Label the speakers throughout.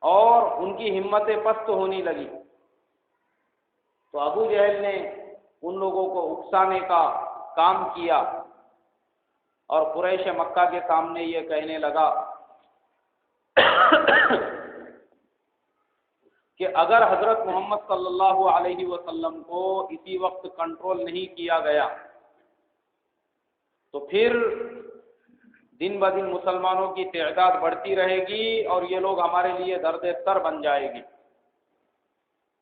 Speaker 1: اور ان کی ہمتیں پست ہونے لگی، تو ابو جہل نے ان لوگوں کو اکسانے کا کام کیا اور قریش مکہ کے سامنے یہ کہنے لگا کہ اگر حضرت محمد صلی اللہ علیہ وسلم کو اسی وقت کنٹرول نہیں کیا گیا تو پھر دن بدن مسلمانوں کی تعداد بڑھتی رہے گی اور یہ لوگ ہمارے لیے درد سر بن جائے گی۔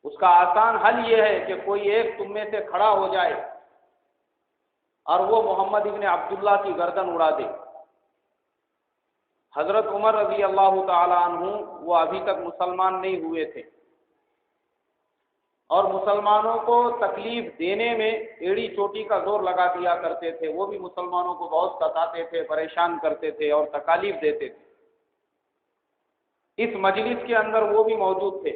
Speaker 1: اس کا آسان حل یہ ہے کہ کوئی ایک تم میں سے کھڑا ہو جائے اور وہ محمد ابن عبداللہ کی گردن اڑا دے۔ حضرت عمر رضی اللہ تعالی عنہ وہ ابھی تک مسلمان نہیں ہوئے تھے اور مسلمانوں کو تکلیف دینے میں ایڑی چوٹی کا زور لگا دیا کرتے تھے، وہ بھی مسلمانوں کو بہت ستاتے تھے، پریشان کرتے تھے اور تکالیف دیتے تھے۔ اس مجلس کے اندر وہ بھی موجود تھے۔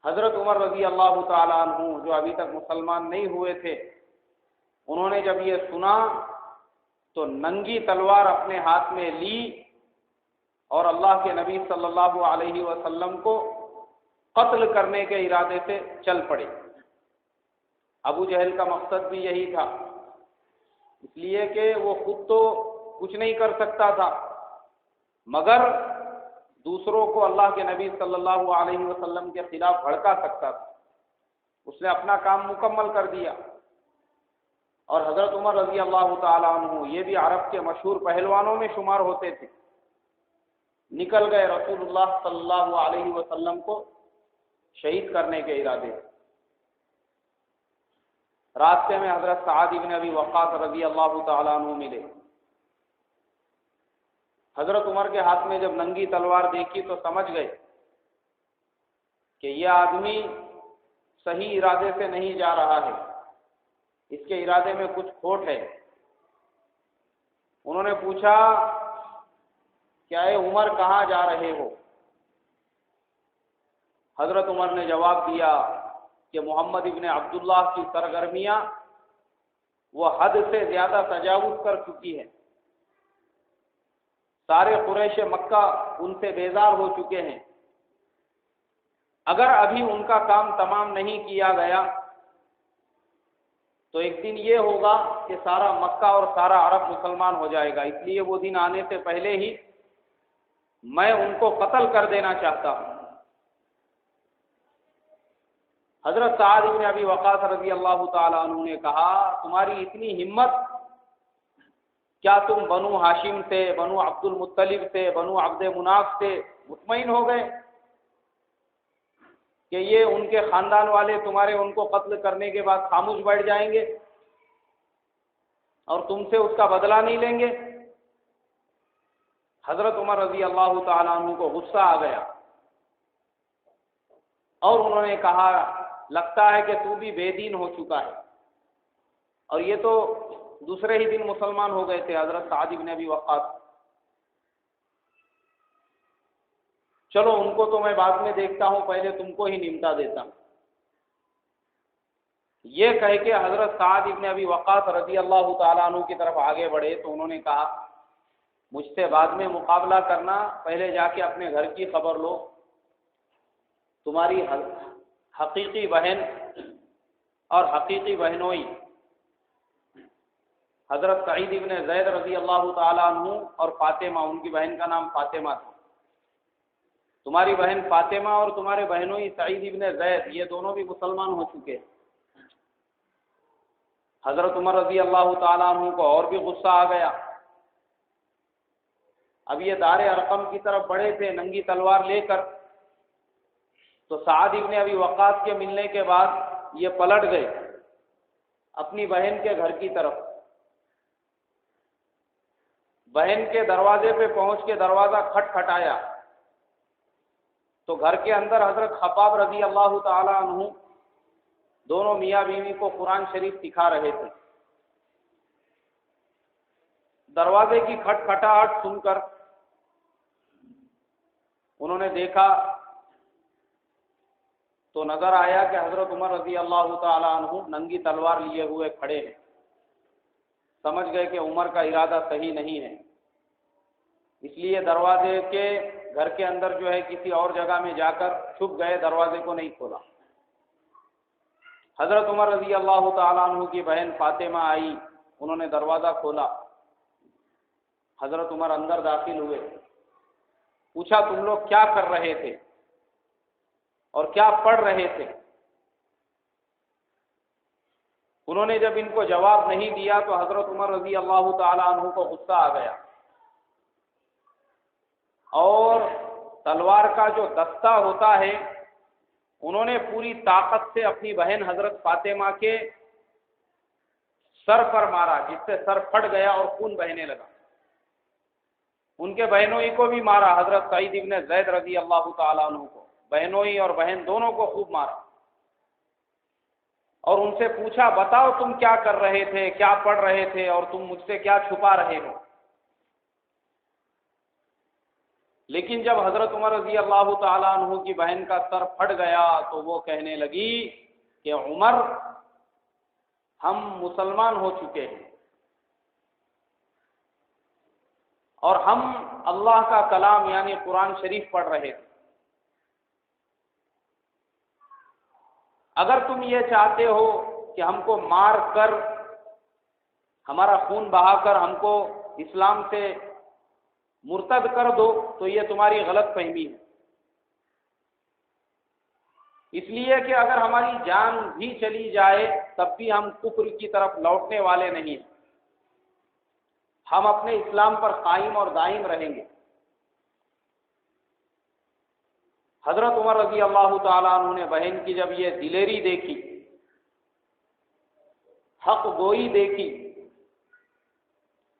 Speaker 1: حضرت عمر رضی اللہ تعالی عنہ جو ابھی تک مسلمان نہیں ہوئے تھے، انہوں نے جب یہ سنا تو ننگی تلوار اپنے ہاتھ میں لی اور اللہ کے نبی صلی اللہ علیہ وسلم کو قتل کرنے کے ارادے سے چل پڑے۔ ابو جہل کا مقصد بھی یہی تھا، اس لیے کہ وہ خود تو کچھ نہیں کر سکتا تھا مگر دوسروں کو اللہ کے نبی صلی اللہ علیہ وسلم کے خلاف بھڑکا سکتا تھا۔ اس نے اپنا کام مکمل کر دیا۔ اور حضرت عمر رضی اللہ تعالی عنہ یہ بھی عرب کے مشہور پہلوانوں میں شمار ہوتے تھے، نکل گئے رسول اللہ صلی اللہ علیہ وسلم کو شہید کرنے کے ارادے۔ راستے میں حضرت سعد بن ابی وقاص رضی اللہ تعالیٰ عنہ ملے۔ حضرت عمر کے ہاتھ میں جب ننگی تلوار دیکھی تو سمجھ گئے کہ یہ آدمی صحیح ارادے سے نہیں جا رہا ہے، اس کے ارادے میں کچھ کھوٹ ہے۔ انہوں نے پوچھا کیا اے عمر کہاں جا رہے ہو؟ حضرت عمر نے جواب دیا کہ محمد ابن عبداللہ کی سرگرمیاں وہ حد سے زیادہ تجاوز کر چکی ہے، سارے قریش مکہ ان سے بیزار ہو چکے ہیں، اگر ابھی ان کا کام تمام نہیں کیا گیا تو ایک دن یہ ہوگا کہ سارا مکہ اور سارا عرب مسلمان ہو جائے گا، اس لیے وہ دن آنے سے پہلے ہی میں ان کو قتل کر دینا چاہتا ہوں۔ حضرت سعد بن ابی وقاص رضی اللہ تعالیٰ عنہ نے کہا تمہاری اتنی ہمت، کیا تم بنو ہاشم سے، بنو عبد المطلب سے، بنو عبد مناف سے مطمئن ہو گئے کہ یہ ان کے خاندان والے تمہارے ان کو قتل کرنے کے بعد خاموش بیٹھ جائیں گے اور تم سے اس کا بدلہ نہیں لیں گے؟ حضرت عمر رضی اللہ تعالیٰ عنہ کو غصہ آ گیا اور انہوں نے کہا لگتا ہے کہ تو بھی بے دین ہو چکا ہے، اور یہ تو دوسرے ہی دن مسلمان ہو گئے تھے حضرت سعد بن ابی وقاص۔ چلو ان کو تو میں بعد میں دیکھتا ہوں، پہلے تم کو ہی نمٹا دیتا ہوں۔ یہ کہہ کے حضرت سعد بن ابی وقاص رضی اللہ تعالیٰ عنہ کی طرف آگے بڑھے تو انہوں نے کہا مجھ سے بعد میں مقابلہ کرنا، پہلے جا کے اپنے گھر کی خبر لو، تمہاری حقیقی بہن اور حقیقی بہنوئی حضرت سعید بن زید رضی اللہ تعالیٰ عنہ اور فاطمہ، ان کی بہن کا نام فاطمہ تھا، تمہاری بہن فاطمہ اور تمہارے بہنوئی سعید بن زید یہ دونوں بھی مسلمان ہو چکے۔ حضرت عمر رضی اللہ تعالیٰ عنہ کو اور بھی غصہ آ گیا۔ اب یہ دار ارقم کی طرف بڑھے تھے ننگی تلوار لے کر، تو سعد بن ابی وقاص کے ملنے کے بعد یہ پلٹ گئے اپنی بہن کے گھر کی طرف۔ بہن کے دروازے پہ پہنچ کے دروازہ کھٹکھٹایا تو گھر کے اندر حضرت خباب رضی اللہ تعالی عنہ دونوں میاں بیوی کو قرآن شریف سکھا رہے تھے۔ دروازے کی کھٹکھٹاہٹ سن کر انہوں نے دیکھا تو نظر آیا کہ حضرت عمر رضی اللہ تعالی عنہ ننگی تلوار لیے ہوئے کھڑے ہیں۔ سمجھ گئے کہ عمر کا ارادہ صحیح نہیں ہے، اس لیے دروازے کے گھر کے اندر جو ہے کسی اور جگہ میں جا کر چھپ گئے، دروازے کو نہیں کھولا۔ حضرت عمر رضی اللہ تعالیٰ عنہ کی بہن فاطمہ آئی، انہوں نے دروازہ کھولا، حضرت عمر اندر داخل ہوئے، پوچھا تم لوگ کیا کر رہے تھے اور کیا پڑھ رہے تھے؟ انہوں نے جب ان کو جواب نہیں دیا تو حضرت عمر رضی اللہ تعالیٰ عنہ کو غصہ آ گیا، اور تلوار کا جو دستہ ہوتا ہے انہوں نے پوری طاقت سے اپنی بہن حضرت فاطمہ کے سر پر مارا، جس سے سر پھٹ گیا اور خون بہنے لگا۔ ان کے بہنوئی کو بھی مارا، حضرت سعید ابن زید رضی اللہ تعالیٰ عنہ کو، بہنوئی اور بہن دونوں کو خوب مارا، اور ان سے پوچھا بتاؤ تم کیا کر رہے تھے، کیا پڑھ رہے تھے، اور تم مجھ سے کیا چھپا رہے ہو؟ لیکن جب حضرت عمر رضی اللہ تعالیٰ عنہ کی بہن کا سر پھٹ گیا تو وہ کہنے لگی کہ عمر ہم مسلمان ہو چکے ہیں اور ہم اللہ کا کلام یعنی قرآن شریف پڑھ رہے تھے، اگر تم یہ چاہتے ہو کہ ہم کو مار کر ہمارا خون بہا کر ہم کو اسلام سے مرتد کر دو تو یہ تمہاری غلط فہمی ہے، اس لیے کہ اگر ہماری جان بھی چلی جائے تب بھی ہم کفر کی طرف لوٹنے والے نہیں ہیں، ہم اپنے اسلام پر قائم اور دائم رہیں گے۔ حضرت عمر رضی اللہ تعالیٰ عنہ نے بہن کی جب یہ دلیری دیکھی، حق گوئی دیکھی،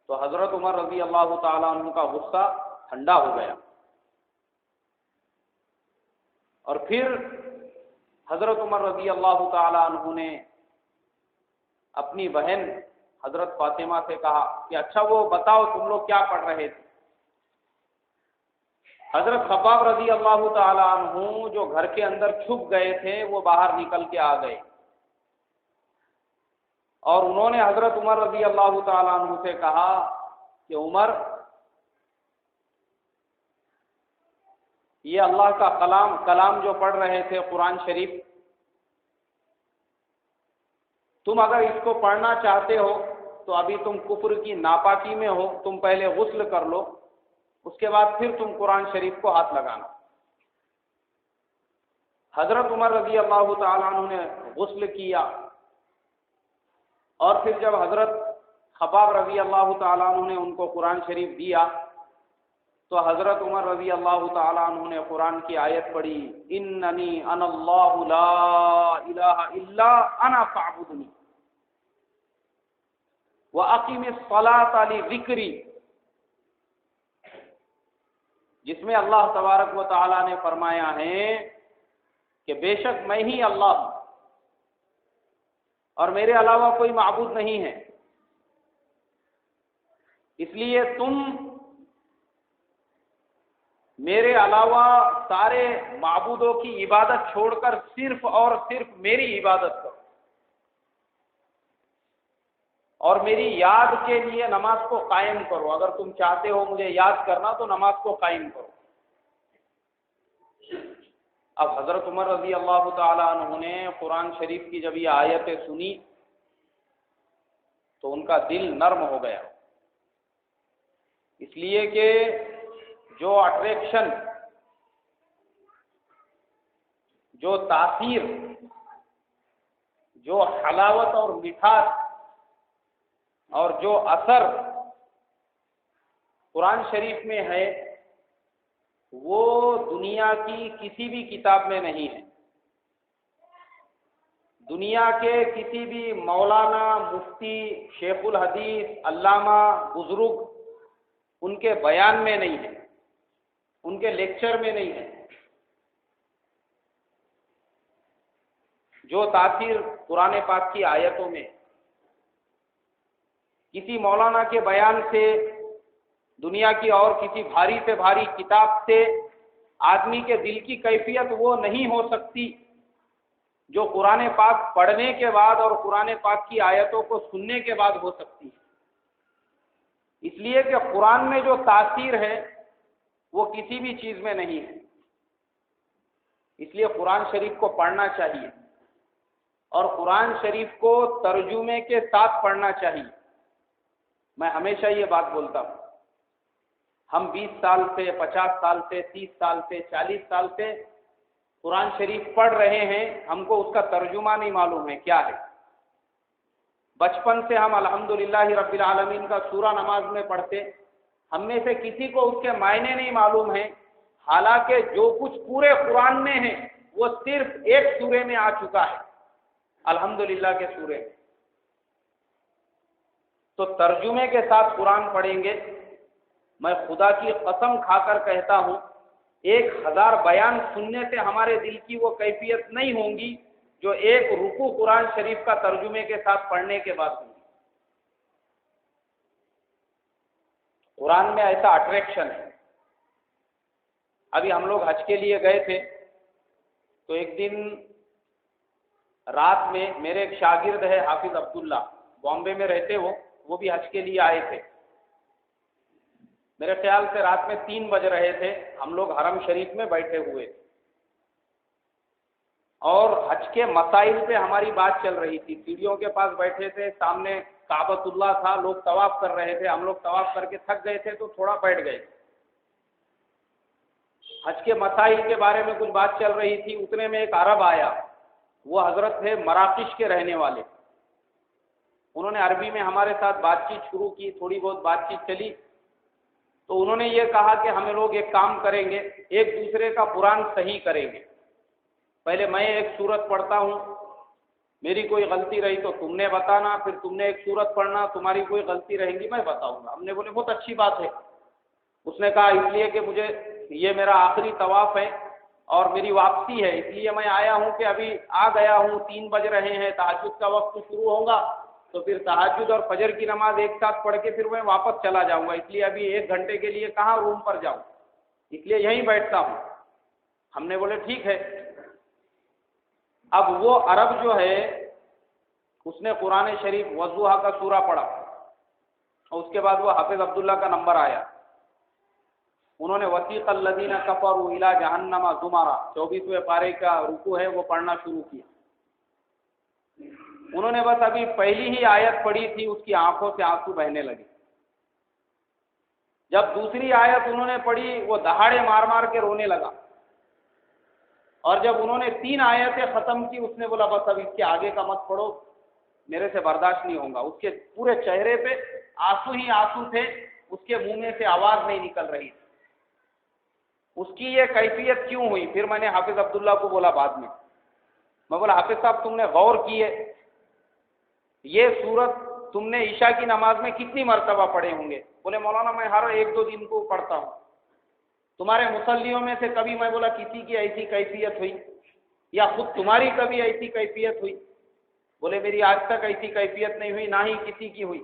Speaker 1: تو حضرت عمر رضی اللہ تعالیٰ عنہ کا غصہ ٹھنڈا ہو گیا، اور پھر حضرت عمر رضی اللہ تعالیٰ عنہ نے اپنی بہن حضرت فاطمہ سے کہا کہ اچھا وہ بتاؤ تم لوگ کیا پڑھ رہے تھے؟ حضرت خباب رضی اللہ تعالیٰ عنہ جو گھر کے اندر چھپ گئے تھے وہ باہر نکل کے آ گئے، اور انہوں نے حضرت عمر رضی اللہ تعالیٰ عنہ سے کہا کہ عمر یہ اللہ کا کلام جو پڑھ رہے تھے قرآن شریف، تم اگر اس کو پڑھنا چاہتے ہو تو ابھی تم کفر کی ناپاکی میں ہو، تم پہلے غسل کر لو، اس کے بعد پھر تم قرآن شریف کو ہاتھ لگانا۔ حضرت عمر رضی اللہ تعالیٰ عنہ نے غسل کیا، اور پھر جب حضرت خباب رضی اللہ تعالیٰ عنہ نے ان کو قرآن شریف دیا تو حضرت عمر رضی اللہ تعالیٰ عنہ نے قرآن کی آیت پڑھی، اننی انا اللہ لا الہ الا انا فاعبدنی واقم الصلاۃ لذکری، جس میں اللہ تبارک و تعالیٰ نے فرمایا ہے کہ بے شک میں ہی اللہ ہوں اور میرے علاوہ کوئی معبود نہیں ہے، اس لیے تم میرے علاوہ سارے معبودوں کی عبادت چھوڑ کر صرف اور صرف میری عبادت کرو، اور میری یاد کے لیے نماز کو قائم کرو، اگر تم چاہتے ہو مجھے یاد کرنا تو نماز کو قائم کرو۔ اب حضرت عمر رضی اللہ تعالیٰ عنہ نے قرآن شریف کی جب یہ آیتیں سنی تو ان کا دل نرم ہو گیا، اس لیے کہ جو اٹریکشن، جو تاثیر، جو حلاوت اور مٹھاس اور جو اثر قرآن شریف میں ہے وہ دنیا کی کسی بھی کتاب میں نہیں ہے، دنیا کے کسی بھی مولانا، مفتی، شیخ الحدیث، علامہ، بزرگ ان کے بیان میں نہیں ہے، ان کے لیکچر میں نہیں ہے۔ جو تاثیر قرآن پاک کی آیتوں میں، کسی مولانا کے بیان سے، دنیا کی اور کسی بھاری سے بھاری کتاب سے آدمی کے دل کی کیفیت وہ نہیں ہو سکتی جو قرآن پاک پڑھنے کے بعد اور قرآن پاک کی آیتوں کو سننے کے بعد ہو سکتی ہے، اس لیے کہ قرآن میں جو تاثیر ہے وہ کسی بھی چیز میں نہیں ہے۔ اس لیے قرآن شریف کو پڑھنا چاہیے، اور قرآن شریف کو ترجمے کے ساتھ پڑھنا چاہیے۔ میں ہمیشہ یہ بات بولتا ہوں، ہم 20 سال سے، 50 سال سے، 30 سال سے، 40 سال سے قرآن شریف پڑھ رہے ہیں، ہم کو اس کا ترجمہ نہیں معلوم ہے کیا ہے۔ بچپن سے ہم الحمدللہ رب العالمین کا سورہ نماز میں پڑھتے، ہم میں سے کسی کو اس کے معنی نہیں معلوم ہیں، حالانکہ جو کچھ پورے قرآن میں ہے وہ صرف ایک سورے میں آ چکا ہے، الحمدللہ کے سورے میں۔ تو ترجمے کے ساتھ قرآن پڑھیں گے، میں خدا کی قسم کھا کر کہتا ہوں 1000 بیان سننے سے ہمارے دل کی وہ کیفیت نہیں ہوں گی جو ایک رکوع قرآن شریف کا ترجمے کے ساتھ پڑھنے کے بعد ہوگی۔ قرآن میں ایسا اٹریکشن ہے۔ ابھی ہم لوگ حج کے لیے گئے تھے، تو ایک دن رات میں میرے ایک شاگرد ہے حافظ عبداللہ، بامبے میں رہتے وہ بھی حج کے لیے آئے تھے۔ میرے خیال سے رات میں 3 بج رہے تھے، ہم لوگ حرم شریف میں بیٹھے ہوئے تھے اور حج کے مسائل پہ ہماری بات چل رہی تھی۔ سیڑھیوں کے پاس بیٹھے تھے، سامنے کعبۃ اللہ تھا، لوگ طواف کر رہے تھے، ہم لوگ طواف کر کے تھک گئے تھے تو تھوڑا بیٹھ گئے۔ حج کے مسائل کے بارے میں کچھ بات چل رہی تھی، اتنے میں ایک عرب آیا، وہ حضرت تھے مراکش کے رہنے والے۔ انہوں نے عربی میں ہمارے ساتھ بات چیت شروع کی، تھوڑی بہت بات چیت چلی، تو انہوں نے یہ کہا کہ ہمیں لوگ ایک کام کریں گے، ایک دوسرے کا قرآن صحیح کریں گے۔ پہلے میں ایک سورت پڑھتا ہوں، میری کوئی غلطی رہی تو تم نے بتانا، پھر تم نے ایک سورت پڑھنا، تمہاری کوئی غلطی رہے گی میں بتاؤں گا۔ ہم نے بولے بہت اچھی بات ہے۔ اس نے کہا اس لیے کہ مجھے یہ میرا آخری طواف ہے اور میری واپسی ہے، اس لیے میں آیا ہوں کہ ابھی آ گیا ہوں، 3 بج رہے ہیں، تہجد کا وقت شروع ہوگا تو پھر تہجد اور فجر کی نماز ایک ساتھ پڑھ کے پھر میں واپس چلا جاؤں گا، اس لیے ابھی 1 گھنٹے کے لیے کہاں روم پر جاؤں، اس لیے یہیں بیٹھتا ہوں۔ ہم نے بولے ٹھیک ہے۔ اب وہ عرب جو ہے اس نے قرآن شریف والضحیٰ کا سورہ پڑھا، اور اس کے بعد وہ حافظ عبداللہ کا نمبر آیا، انہوں نے وسیق الذین کفروا الی جہنم زمرا 24ویں پارے کا رکوع ہے وہ پڑھنا شروع کیا۔ انہوں نے بس ابھی پہلی ہی آیت پڑھی تھی، اس کی آنکھوں سے آنسو بہنے لگے۔ جب دوسری آیت انہوں نے پڑھی وہ دہاڑے مار مار کے رونے لگا، اور جب انہوں نے 3 آیتیں ختم کی اس نے بولا بس اب اس کے آگے کا مت پڑھو، میرے سے برداشت نہیں ہوگا۔ اس کے پورے چہرے پہ آنسو ہی آنسو تھے، اس کے منہ میں سے آواز نہیں نکل رہی تھی۔ اس کی یہ کیفیت کیوں ہوئی؟ پھر میں نے حافظ عبداللہ کو بولا بعد میں بولا حافظ صاحب تم نے غور کیے یہ سورت تم نے عشاء کی نماز میں کتنی مرتبہ پڑھے ہوں گے؟ بولے مولانا میں ہر 1-2 دن کو پڑھتا ہوں۔ تمہارے مصلیوں میں سے کبھی میں بولا کسی کی ایسی کیفیت ہوئی یا خود تمہاری کبھی ایسی کیفیت ہوئی؟ بولے میری آج تک ایسی کیفیت نہیں ہوئی، نہ ہی کسی کی ہوئی۔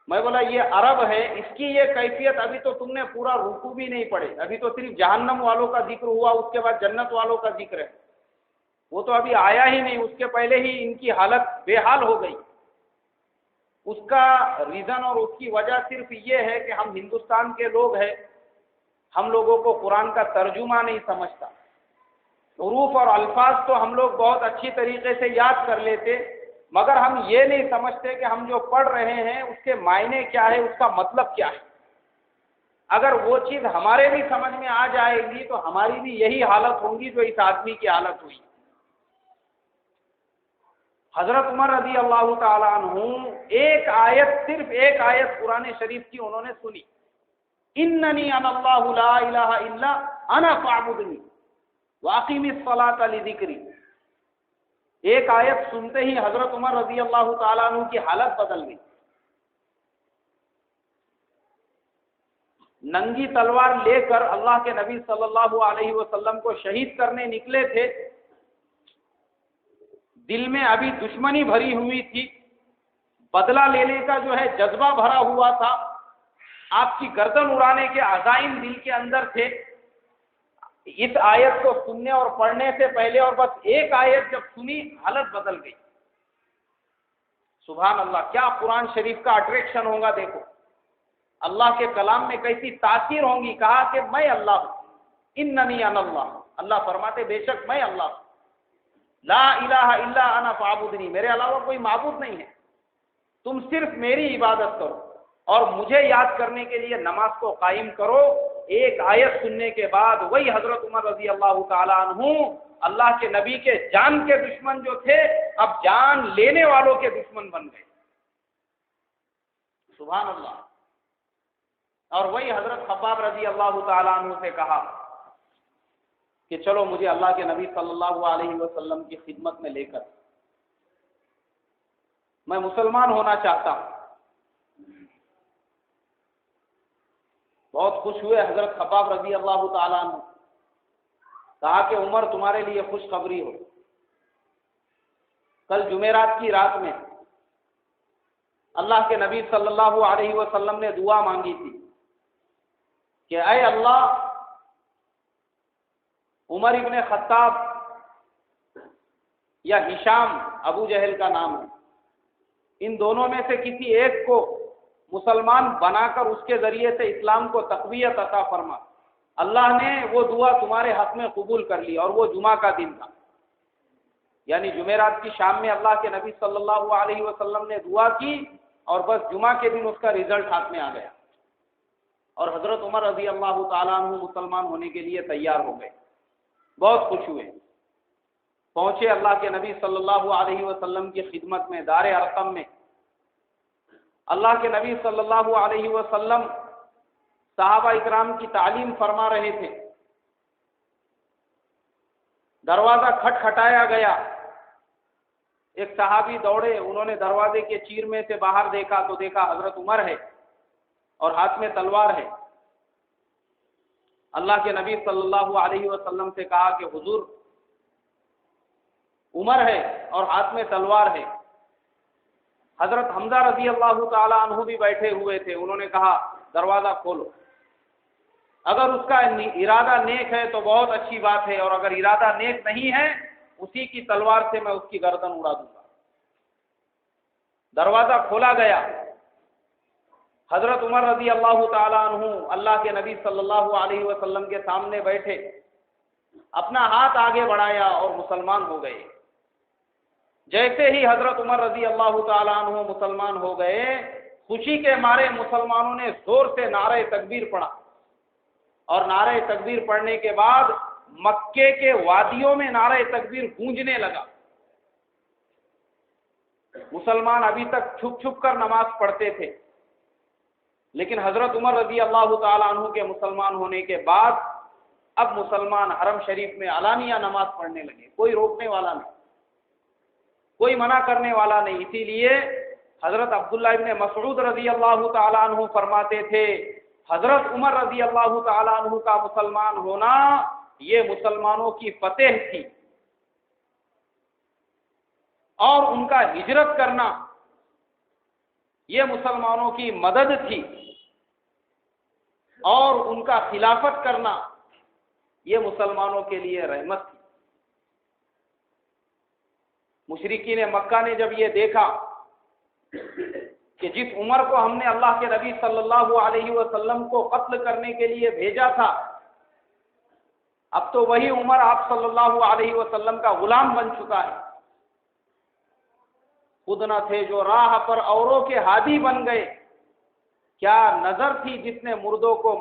Speaker 1: میں بولا یہ عرب ہے، اس کی یہ کیفیت، ابھی تو تم نے پورا رکوع بھی نہیں پڑھے، ابھی تو صرف جہنم والوں کا ذکر ہوا، اس کے بعد جنت والوں کا ذکر ہے، وہ تو ابھی آیا ہی نہیں، اس کے پہلے ہی ان کی حالت بے حال ہو گئی۔ اس کا ریزن اور اس کی وجہ صرف یہ ہے کہ ہم ہندوستان کے لوگ ہیں، ہم لوگوں کو قرآن کا ترجمہ نہیں سمجھتا۔ حروف اور الفاظ تو ہم لوگ بہت اچھی طریقے سے یاد کر لیتے، مگر ہم یہ نہیں سمجھتے کہ ہم جو پڑھ رہے ہیں اس کے معنی کیا ہے، اس کا مطلب کیا ہے۔ اگر وہ چیز ہمارے بھی سمجھ میں آ جائے گی تو ہماری بھی یہی حالت ہوگی جو اس آدمی کی حالت ہوئی۔ حضرت عمر رضی اللہ تعالیٰ عنہ ایک آیت، صرف ایک آیت قرآن شریف کی انہوں نے سنی، اننی انا اللہ لا الہ الا انا فاعبدنی واقیم الصلاۃ لذکری۔ ایک آیت سنتے ہی حضرت عمر رضی اللہ تعالیٰ عنہ کی حالت بدل گئی۔ ننگی تلوار لے کر اللہ کے نبی صلی اللہ علیہ وسلم کو شہید کرنے نکلے تھے، دل میں ابھی دشمنی بھری ہوئی تھی، بدلہ لینے کا جو ہے جذبہ بھرا ہوا تھا، آپ کی گردن اڑانے کے عزائم دل کے اندر تھے۔ اس آیت کو سننے اور پڑھنے سے پہلے اور بس ایک آیت جب سنی حالت بدل گئی۔ سبحان اللہ، کیا قرآن شریف کا اٹریکشن ہوگا دیکھو۔ اللہ کے کلام میں کیسی تاثیر ہوں گی. کہا کہ میں اللہ ہوں، اننی انا اللہ. اللہ فرماتے بے شک میں اللہ ہوں. لا الہ الا انا فاعبدنی، میرے علاوہ کوئی معبود نہیں ہے، تم صرف میری عبادت کرو اور مجھے یاد کرنے کے لیے نماز کو قائم کرو. ایک آیت سننے کے بعد وہی حضرت عمر رضی اللہ تعالیٰ عنہ اللہ کے نبی کے جان کے دشمن جو تھے اب جان لینے والوں کے دشمن بن گئے. سبحان اللہ. اور وہی حضرت خباب رضی اللہ تعالیٰ عنہ سے کہا کہ چلو مجھے اللہ کے نبی صلی اللہ علیہ وسلم کی خدمت میں لے کر، میں مسلمان ہونا چاہتا ہوں. بہت خوش ہوئے حضرت خباب رضی اللہ تعالیٰ عنہ. کہا کہ عمر تمہارے لیے خوشخبری ہو، کل جمعرات کی رات میں اللہ کے نبی صلی اللہ علیہ وسلم نے دعا مانگی تھی کہ اے اللہ، عمر ابن خطاب یا ہشام ابو جہل کا نام ہے، ان دونوں میں سے کسی ایک کو مسلمان بنا کر اس کے ذریعے سے اسلام کو تقویت عطا فرما. اللہ نے وہ دعا تمہارے حق میں قبول کر لی. اور وہ جمعہ کا دن تھا، یعنی جمعرات کی شام میں اللہ کے نبی صلی اللہ علیہ وسلم نے دعا کی اور بس جمعہ کے دن اس کا رزلٹ ہاتھ میں آ گیا اور حضرت عمر رضی اللہ تعالیٰ عنہ مسلمان ہونے کے لیے تیار ہو گئے. بہت خوش ہوئے. پہنچے اللہ کے نبی صلی اللہ علیہ وسلم کی خدمت میں دار ارقم میں. اللہ کے نبی صلی اللہ علیہ وسلم صحابہ اکرام کی تعلیم فرما رہے تھے. دروازہ کھٹکھٹایا گیا. ایک صحابی دوڑے، انہوں نے دروازے کے چیر میں سے باہر دیکھا تو دیکھا حضرت عمر ہے اور ہاتھ میں تلوار ہے. اللہ کے نبی صلی اللہ علیہ وسلم سے کہا کہ حضور، عمر ہے اور ہاتھ میں تلوار ہے. حضرت حمزہ رضی اللہ تعالی عنہ بھی بیٹھے ہوئے تھے. انہوں نے کہا دروازہ کھولو، اگر اس کا ارادہ نیک ہے تو بہت اچھی بات ہے، اور اگر ارادہ نیک نہیں ہے اسی کی تلوار سے میں اس کی گردن اڑا دوں گا. دروازہ کھولا گیا. حضرت عمر رضی اللہ تعالیٰ عنہ اللہ کے نبی صلی اللہ علیہ وسلم کے سامنے بیٹھے، اپنا ہاتھ آگے بڑھایا اور مسلمان ہو گئے. جیسے ہی حضرت عمر رضی اللہ تعالیٰ عنہ مسلمان ہو گئے، خوشی کے مارے مسلمانوں نے زور سے نعرہ تکبیر پڑھا، اور نعرہ تکبیر پڑھنے کے بعد مکے کے وادیوں میں نعرہ تکبیر گونجنے لگا. مسلمان ابھی تک چھپ چھپ کر نماز پڑھتے تھے، لیکن حضرت عمر رضی اللہ تعالیٰ عنہ کے مسلمان ہونے کے بعد اب مسلمان حرم شریف میں علانیہ نماز پڑھنے لگے. کوئی روکنے والا نہیں، کوئی منع کرنے والا نہیں. اسی لیے حضرت عبداللہ ابن مسعود رضی اللہ تعالیٰ عنہ فرماتے تھے حضرت عمر رضی اللہ تعالیٰ عنہ کا مسلمان ہونا یہ مسلمانوں کی فتح تھی، اور ان کا ہجرت کرنا یہ مسلمانوں کی مدد تھی، اور ان کا خلافت کرنا یہ مسلمانوں کے لیے رحمت تھی. مشرکین مکہ نے جب یہ دیکھا کہ جس عمر کو ہم نے اللہ کے نبی صلی اللہ علیہ وسلم کو قتل کرنے کے لیے بھیجا تھا، اب تو وہی عمر آپ صلی اللہ علیہ وسلم کا غلام بن چکا ہے. خود نہ تھے جو راہ پر اوروں کے ہادی بن گئے. کیا نظر تھی جس نے مردوں کو